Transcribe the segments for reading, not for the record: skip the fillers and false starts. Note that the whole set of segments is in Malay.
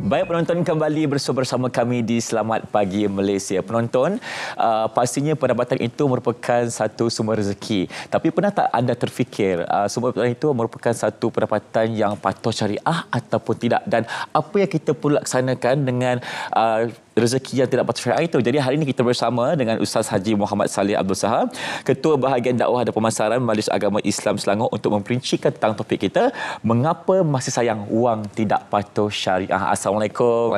Baik penonton, kembali bersama kami di Selamat Pagi Malaysia. Penonton, pastinya pendapatan itu merupakan satu sumber rezeki. Tapi pernah tak anda terfikir sumber pendapatan itu merupakan satu pendapatan yang patuh syariah ataupun tidak? Dan apa yang kita perlu laksanakan dengan rezeki yang tidak patuh syariah itu? Jadi hari ini kita bersama dengan Ustaz Haji Muhammad Saleh Abdul Sahab, Ketua Bahagian Dakwah dan Pemasaran Majlis Agama Islam Selangor, untuk memperincikan tentang topik kita, mengapa masih sayang wang tidak patuh syariah. Assalamualaikum.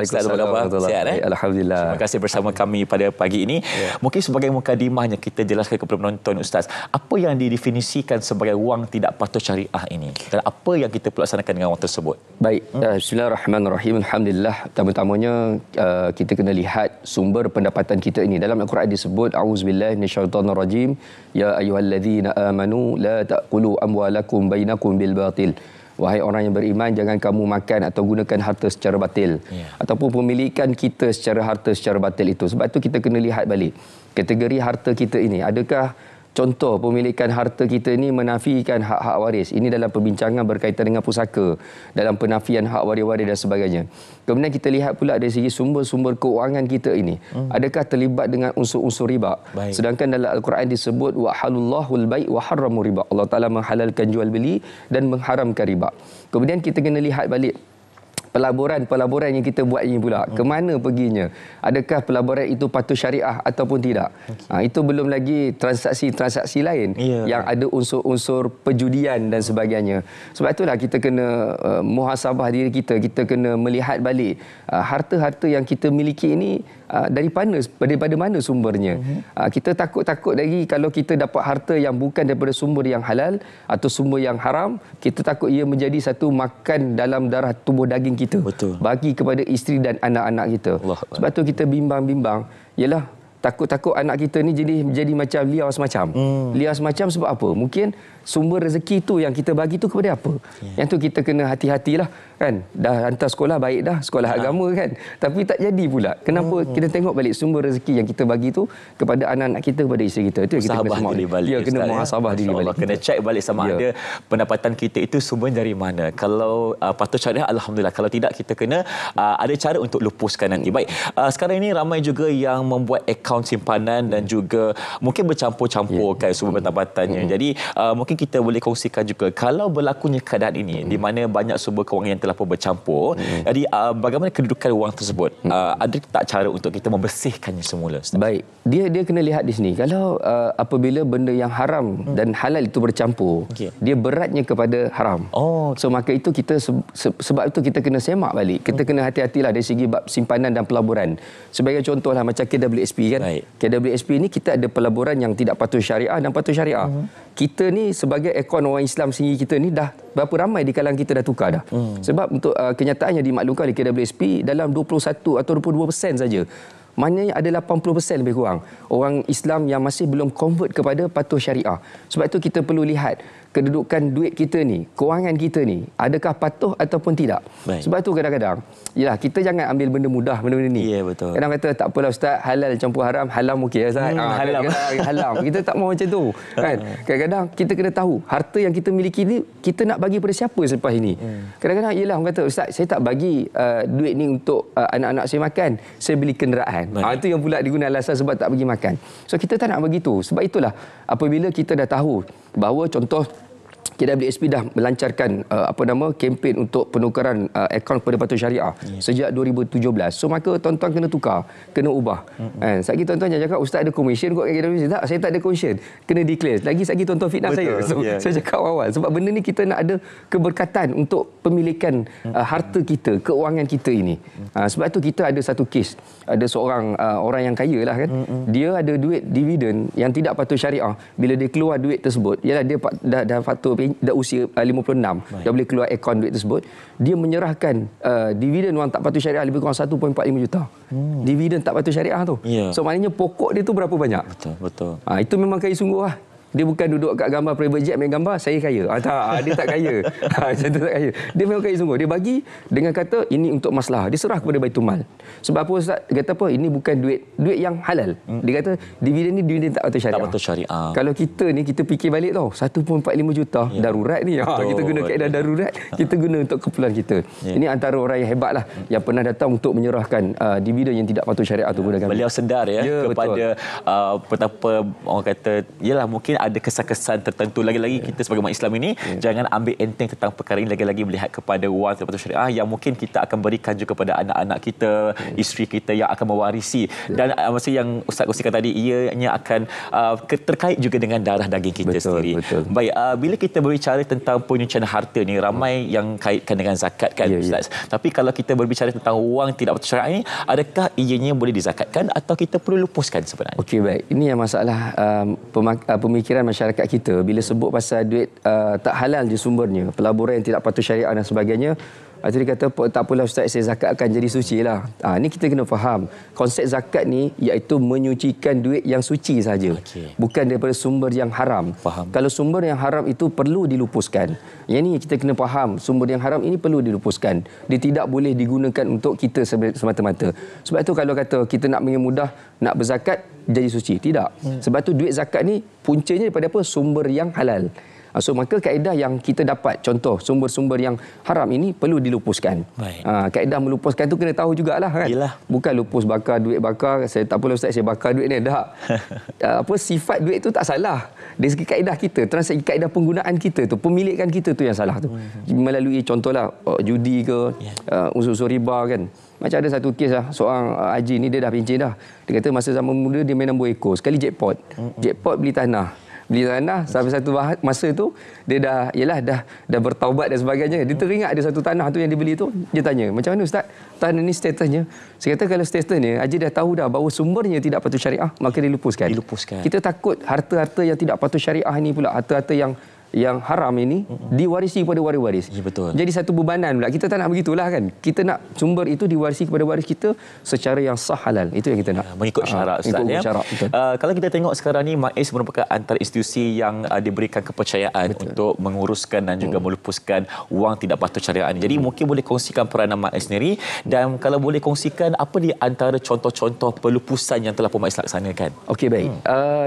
Ustaz, apa khabar? Sihat, Alhamdulillah. Terima kasih bersama kami pada pagi ini. Mungkin sebagai mukadimahnya kita jelaskan kepada penonton, Ustaz, apa yang didefinisikan sebagai wang tidak patuh syariah ini dan apa yang kita perlu laksanakan dengan wang tersebut? Baik, bismillahirrahmanirrahim. Alhamdulillah. Pertama-tamanya kita kena lihat sumber pendapatan kita ini. Dalam Al-Quran disebut, a'udzubillahi minasyaitonirrajim, ya ayyuhallazina amanu la ta'kulu amwalakum bainakum bil batil. Wahai orang yang beriman, jangan kamu makan atau gunakan harta secara batil. Ataupun pemilikan kita secara harta secara batil itu. Sebab itu kita kena lihat balik kategori harta kita ini. Adakah contoh pemilikan harta kita ini menafikan hak-hak waris? Ini dalam perbincangan berkaitan dengan pusaka, dalam penafian hak waris-waris dan sebagainya. Kemudian kita lihat pula dari segi sumber-sumber keuangan kita ini. Adakah terlibat dengan unsur-unsur riba? Sedangkan dalam Al-Quran disebut wa halullahul bai' wa harramu riba. Allah Taala menghalalkan jual beli dan mengharamkan riba. Kemudian kita kena lihat balik pelaburan yang kita buat ini pula, ke mana perginya? Adakah pelaburan itu patuh syariah ataupun tidak? Itu belum lagi transaksi-transaksi lain yang ada unsur-unsur perjudian dan sebagainya. Sebab itulah kita kena muhasabah diri kita. Kita kena melihat balik harta-harta yang kita miliki ini daripada mana sumbernya. Kita takut lagi kalau kita dapat harta yang bukan daripada sumber yang halal atau sumber yang haram, kita takut ia menjadi satu makan dalam darah tubuh daging kita. Betul. Bagi kepada isteri dan anak-anak kita. Sebab tu kita bimbang-bimbang, ialah takut-takut anak kita ni jadi macam liar semacam. Liar semacam sebab apa? Mungkin sumber rezeki tu yang kita bagi tu kepada apa? Yang tu kita kena hati-hatilah, kan? Dah hantar sekolah baik dah, sekolah agama kan. Tapi tak jadi pula. Kenapa? Kita tengok balik sumber rezeki yang kita bagi tu kepada anak-anak kita, kepada isteri kita. Itu yang kita kena balik. Ya, kena muhasabah diri balik. Kena cek balik sama ada pendapatan kita itu sumber dari mana. Kalau patuh syariah, alhamdulillah. Kalau tidak, kita kena ada cara untuk lupuskan nanti. Baik, sekarang ini ramai juga yang membuat akaun simpanan dan juga mungkin bercampur-campurkan sumber pendapatannya. Jadi mungkin kita boleh kongsikan juga kalau berlakunya keadaan ini di mana banyak sumber kewangan yang telah pun bercampur. Jadi bagaimana kedudukan wang tersebut? Ada tak cara untuk kita membersihkannya semula? Baik, dia kena lihat di sini. Kalau apabila benda yang haram dan halal itu bercampur, dia beratnya kepada haram. So maka itu kita sebab itu kita kena semak balik. Kita kena hati-hatilah dari segi bab simpanan dan pelaburan. Sebagai contohlah macam KWSP kan. KWSP ni kita ada pelaburan yang tidak patuh syariah dan patuh syariah. Kita ni sebagai akaun orang Islam sendiri, kita ni dah berapa ramai di kalangan kita dah tukar dah. Sebab untuk kenyataannya dimaklumkan oleh KWSP dalam 21 atau 22% saja. Maknanya ada 80% lebih kurang orang Islam yang masih belum convert kepada patuh syariah. Sebab itu kita perlu lihat kedudukan duit kita ni, kewangan kita ni, adakah patuh ataupun tidak. Sebab tu kadang-kadang, yalah, kita jangan ambil benda mudah, benda-benda ni. Ya, betul. Kadang kata tak apalah Ustaz, halal campur haram, halam okey Ustaz. Halam. Kita tak mahu macam tu. Kan? Kadang-kadang kita kena tahu harta yang kita miliki ni kita nak bagi pada siapa selepas ini. Kadang-kadang yalah orang kata, Ustaz, saya tak bagi duit ni untuk anak-anak saya makan, saya beli kenderaan. Itu yang pula digunakan alasan sebab tak bagi makan. So kita tak nak begitu. Sebab itulah apabila kita dah tahu bahawa contoh KWSP dah melancarkan kempen untuk penukaran akaun kepada patuh syariah sejak 2017. So maka tuan-tuan kena tukar, kena ubah. Satgi tuan-tuan jangan cakap Ustaz ada komisen kot kat KWSP. Tak, saya tak ada komisen. Kena declare. Lagi tuan-tuan fitnah saya. So saya cakap awal sebab benda ni kita nak ada keberkatan untuk pemilikan harta kita, keuangan kita ini. Sebab tu kita ada satu kes. Ada seorang orang yang kaya lah kan. Dia ada duit dividen yang tidak patuh syariah. Bila dia keluar duit tersebut, ialah dia dah patuh dah usia 56, dah boleh keluar akaun duit tersebut, dia menyerahkan dividen wang tak patuh syariah lebih kurang 1.45 juta. Dividen tak patuh syariah tu. So maknanya pokok dia tu berapa banyak? Betul. Itu memang kaya sungguh lah. Dia bukan duduk kat gambar private jet main gambar, saya kaya. Tak, dia tak kaya. Macam tu tak kaya. Dia memang kaya sungguh. Dia bagi dengan kata ini untuk masalah. Dia serah kepada Baitul Mal. Sebab apa Ustaz? Dia kata apa? Ini bukan duit yang halal. Dia kata dividen ni dividen tak patut syariah. Tak patut syariah. Kalau kita ni, kita fikir balik tau, 1.45 juta darurat ni. Kita guna kaedah darurat, kita guna untuk keperluan kita. Ini antara orang yang hebat lah, yang pernah datang untuk menyerahkan dividen yang tidak patut syariah tu kepada kami. Beliau sedar kepada betapa orang kata, yalah mungkin ada kesan-kesan tertentu. Lagi-lagi kita sebagai umat Islam ini jangan ambil enteng tentang perkara ini, lagi-lagi melihat kepada wang tidak patut syariah yang mungkin kita akan berikan juga kepada anak-anak kita, isteri kita yang akan mewarisi. Dan masa yang Ustaz kongsikan tadi, ianya akan terkait juga dengan darah daging kita sendiri. Baik, bila kita berbicara tentang penyucian harta ni, ramai yang kaitkan dengan zakat kan Ustaz. Tapi kalau kita berbicara tentang wang tidak patut syariah ni, adakah ianya boleh dizakatkan atau kita perlu lupuskan sebenarnya? Okey, baik. Ini yang masalah pemikiran masyarakat kita bila sebut pasal duit tak halal je sumbernya, pelaburan yang tidak patut syariah dan sebagainya. Dia kata, tak apalah Ustaz, saya zakatkan jadi suci lah. Ni kita kena faham. Konsep zakat ni iaitu menyucikan duit yang suci saja. Bukan daripada sumber yang haram. Kalau sumber yang haram itu perlu dilupuskan. Yang ni kita kena faham. Sumber yang haram ini perlu dilupuskan. Dia tidak boleh digunakan untuk kita semata-mata. Sebab tu kalau kata kita nak mudah nak berzakat jadi suci. Tidak. Sebab tu duit zakat ni puncanya daripada apa? Sumber yang halal. So maka kaedah yang kita dapat, contoh sumber-sumber yang haram ini perlu dilupuskan. Kaedah melupuskan tu kena tahu jugalah kan. Bukan lupus bakar duit bakar, saya tak apalah Ustaz saya bakar duit ni, tak. Sifat duit tu tak salah. Dari segi kaedah kita, transegi kaedah penggunaan kita tu, pemilikan kita tu yang salah tu. Melalui contohlah judi ke, unsur-unsur riba kan. Macam ada satu kes lah, seorang haji ni dia dah pencen dah. Dia kata masa zaman muda dia main nombor ekor, sekali jackpot. Jackpot beli tanah sampai satu masa tu dia dah bertaubat dan sebagainya. Dia teringat ada satu tanah tu yang dia beli tu. Dia tanya, macam mana Ustaz, tanah ni statusnya? Saya kata kalau statusnya Haji dah tahu dah bahawa sumbernya tidak patut syariah, maka dilupuskan. Kita takut harta-harta yang tidak patut syariah ni pula, harta-harta yang haram ini diwarisi kepada waris-waris. Jadi satu bebanan pula. Kita tak nak begitulah kan. Kita nak sumber itu diwarisi kepada waris kita secara yang sah halal. Itu yang kita nak. Mengikut syarak Ustaz ya. Kalau kita tengok sekarang ni, MAIS merupakan antara institusi yang diberikan kepercayaan untuk menguruskan dan juga melupuskan wang tidak patut syariah ini. Jadi mungkin boleh kongsikan peranan MAIS sendiri, dan kalau boleh kongsikan apa di antara contoh-contoh pelupusan yang telah MAIS laksanakan. Okey, baik.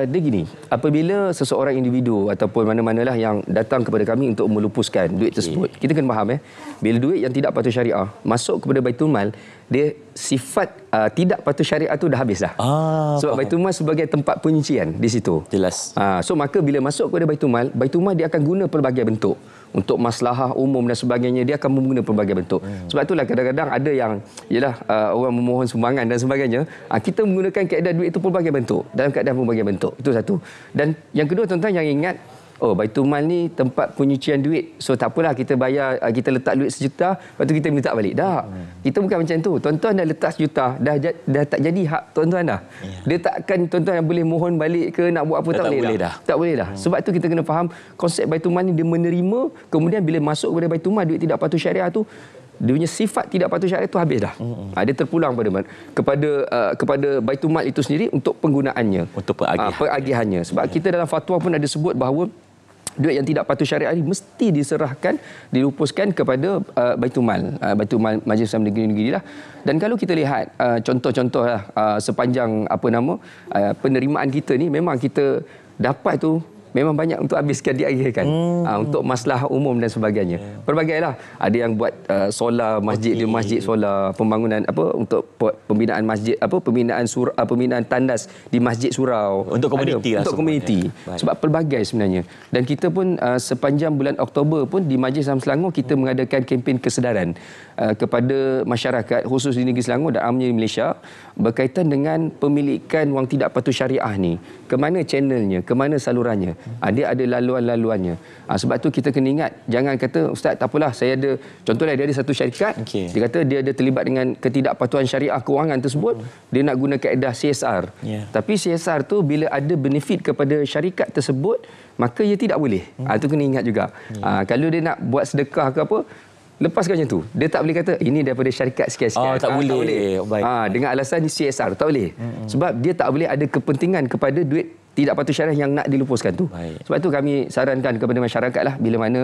Dia gini, apabila seseorang individu ataupun mana-manalah yang datang kepada kami untuk melupuskan duit tersebut, kita kena faham bila duit yang tidak patut syariah masuk kepada Baitul Mal, dia sifat tidak patut syariah tu dah habis dah. Sebab Baitul Mal sebagai tempat penyucian di situ. Jelas. So maka bila masuk kepada Baitul Mal dia akan guna pelbagai bentuk. Untuk maslahah umum dan sebagainya, dia akan menggunakan pelbagai bentuk. Sebab itulah kadang-kadang ada yang orang memohon sumbangan dan sebagainya. Kita menggunakan kaedah duit itu pelbagai bentuk, dalam keadaan pelbagai bentuk. Itu satu. Dan yang kedua, tuan-tuan yang ingat, Baitul Mal ni tempat penyucian duit. So tak apalah kita bayar, kita letak duit 1 juta, lepas tu kita minta balik. Tak. Kita bukan macam tu. Tuan-tuan dah letak 1 juta, dah tak jadi hak tuan-tuan dah. Dia takkan tuan-tuan yang boleh mohon balik ke nak buat apa, tak boleh dah. Tak boleh dah. Sebab tu kita kena faham konsep Baitul Mal ni, dia menerima, kemudian bila masuk kepada Baitul Mal duit tidak patut syariah tu, dia punya sifat tidak patut syariah itu habis dah. Dia terpulang kepada Baitul Mal itu sendiri untuk penggunaannya, untuk pengagihannya. Sebab kita dalam fatwa pun ada sebut bahawa duit yang tidak patut syariah ini mesti diserahkan, dilupuskan kepada Baitul Mal, Baitul Mal Majlis Islam Negeri-Negeri lah. Dan kalau kita lihat contoh-contoh sepanjang penerimaan kita ni, memang kita dapat tu memang banyak untuk habiskan, diakhirkan untuk masalah umum dan sebagainya. Pelbagailah. Ada yang buat solar masjid, dia masjid solar, pembangunan untuk pembinaan masjid, pembinaan tandas di masjid surau untuk komuniti lah, untuk komuniti. Sebab pelbagai sebenarnya. Dan kita pun sepanjang bulan Oktober pun di Majlis Islam Selangor kita mengadakan kempen kesedaran kepada masyarakat khusus di negeri Selangor dan amnya di Malaysia berkaitan dengan pemilikan wang tidak patut syariah ni. Ke mana channelnya, ke mana salurannya. Dia ada laluan-laluannya. Sebab tu kita kena ingat, jangan kata Ustaz tak apalah, saya ada, contohnya dia ada satu syarikat, dia kata dia ada terlibat dengan ketidakpatuhan syariah kewangan tersebut, dia nak guna kaedah CSR. Tapi CSR tu bila ada benefit kepada syarikat tersebut, maka ia tidak boleh. Itu kena ingat juga. Kalau dia nak buat sedekah ke apa, lepaskan macam tu. Dia tak boleh kata ini daripada syarikat sekian-sekian. Tak boleh. Dengan alasan CSR, tak boleh. Sebab dia tak boleh ada kepentingan kepada duit tidak patuh syariah yang nak dilupuskan tu. Baik. Sebab tu kami sarankan kepada masyarakat lah, bila mana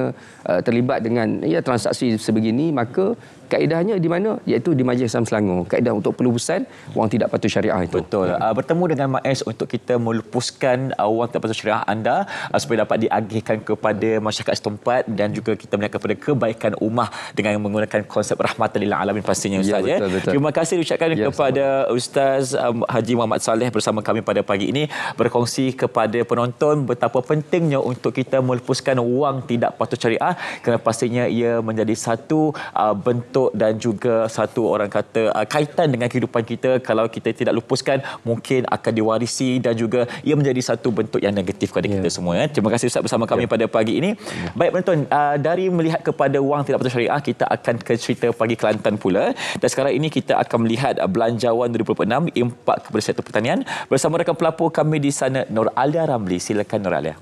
terlibat dengan transaksi sebegini, maka kaedahnya di mana? Iaitu di Majlis Islam Selangor. Kaedah untuk pelupusan wang tidak patuh syariah itu. Betul. Bertemu dengan MAS untuk kita melupuskan wang tidak patuh syariah anda supaya dapat diagihkan kepada masyarakat setempat dan juga kita melihat kepada kebaikan ummah dengan menggunakan konsep rahmatan lil alamin pastinya Ustaz. Ya, betul. Terima kasih diucapkan kepada Ustaz Haji Muhammad Saleh bersama kami pada pagi ini, berkongsi kepada penonton betapa pentingnya untuk kita melepaskan wang tidak patut syariah, kerana pastinya ia menjadi satu bentuk dan juga satu orang kata kaitan dengan kehidupan kita. Kalau kita tidak lupuskan, mungkin akan diwarisi dan juga ia menjadi satu bentuk yang negatif kepada kita semua. Terima kasih Ustaz bersama kami pada pagi ini. Baik penonton, dari melihat kepada wang tidak patut syariah, kita akan ke cerita pagi Kelantan pula. Dan sekarang ini kita akan melihat belanjawan 2026 impak kepada sektor pertanian bersama rakan pelapor kami di sana, Nur Alia Ramli. Silakan Nur Alia.